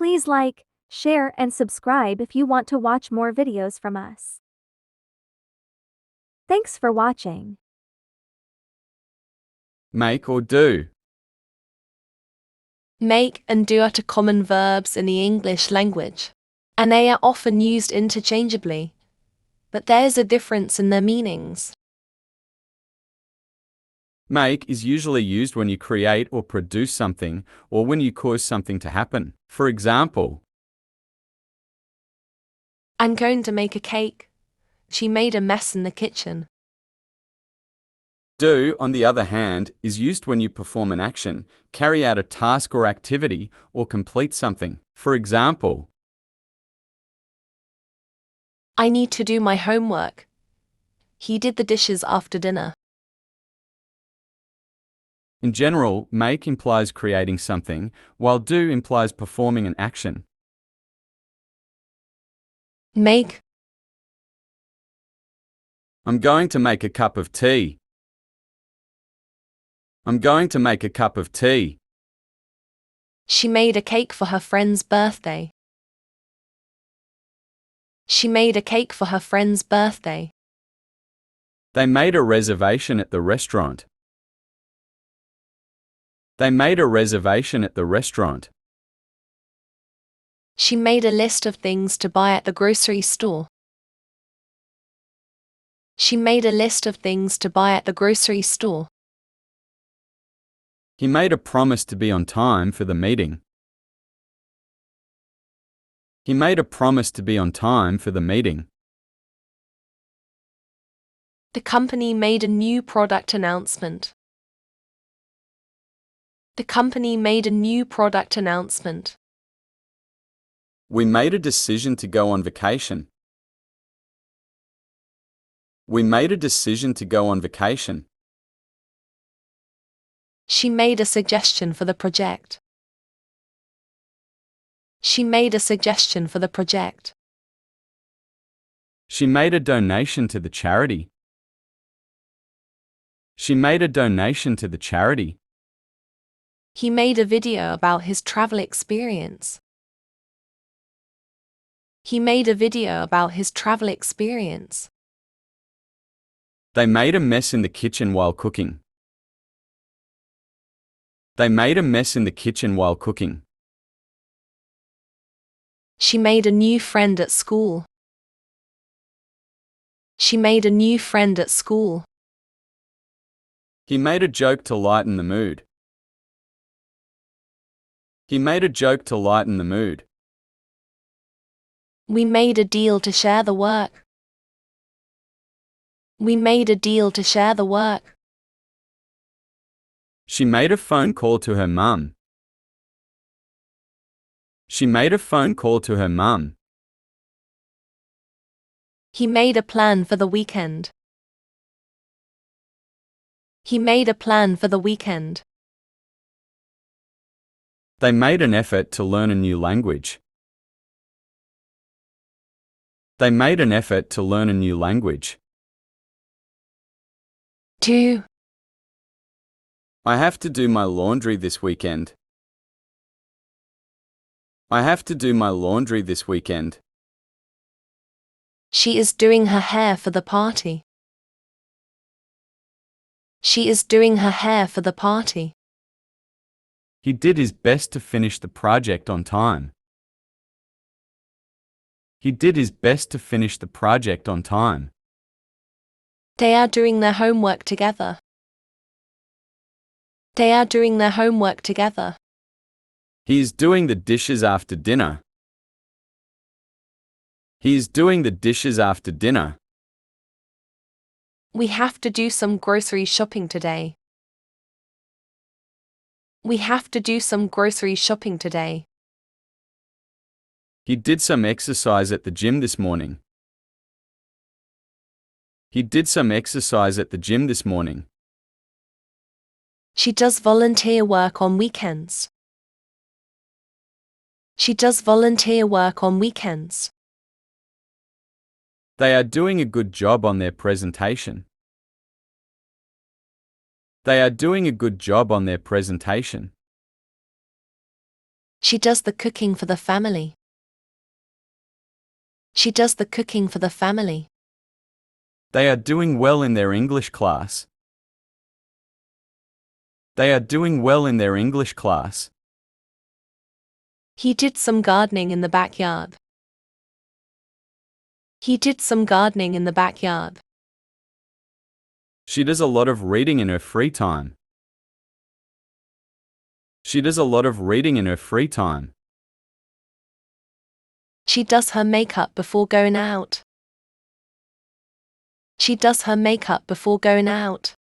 Please like, share and subscribe if you want to watch more videos from us. Thanks for watching. Make or do. Make and do are two common verbs in the English language, and they are often used interchangeably, but there is a difference in their meanings. Make is usually used when you create or produce something, or when you cause something to happen. For example, I'm going to make a cake. She made a mess in the kitchen. do, on the other hand, is used when you perform an action, carry out a task or activity, or complete something. For example, I need to do my homework. He did the dishes after dinner. in general, make implies creating something, while do implies performing an action. Make. I'm going to make a cup of tea. I'm going to make a cup of tea. She made a cake for her friend's birthday. She made a cake for her friend's birthday. They made a reservation at the restaurant. They made a reservation at the restaurant. She made a list of things to buy at the grocery store. She made a list of things to buy at the grocery store. He made a promise to be on time for the meeting. He made a promise to be on time for the meeting. The company made a new product announcement. The company made a new product announcement. We made a decision to go on vacation. We made a decision to go on vacation. She made a suggestion for the project. She made a suggestion for the project. She made a donation to the charity. She made a donation to the charity. He made a video about his travel experience. He made a video about his travel experience. They made a mess in the kitchen while cooking. They made a mess in the kitchen while cooking. She made a new friend at school. She made a new friend at school. He made a joke to lighten the mood. He made a joke to lighten the mood. We made a deal to share the work. We made a deal to share the work. She made a phone call to her mum. She made a phone call to her mum. He made a plan for the weekend. He made a plan for the weekend. They made an effort to learn a new language. They made an effort to learn a new language. Do. I have to do my laundry this weekend. I have to do my laundry this weekend. She is doing her hair for the party. She is doing her hair for the party. He did his best to finish the project on time. He did his best to finish the project on time. They are doing their homework together. They are doing their homework together. He is doing the dishes after dinner. He is doing the dishes after dinner. We have to do some grocery shopping today. We have to do some grocery shopping today. He did some exercise at the gym this morning. He did some exercise at the gym this morning. She does volunteer work on weekends. She does volunteer work on weekends. They are doing a good job on their presentation. They are doing a good job on their presentation. She does the cooking for the family. She does the cooking for the family. They are doing well in their English class. They are doing well in their English class. He did some gardening in the backyard. He did some gardening in the backyard. She does a lot of reading in her free time. She does a lot of reading in her free time. She does her makeup before going out. She does her makeup before going out.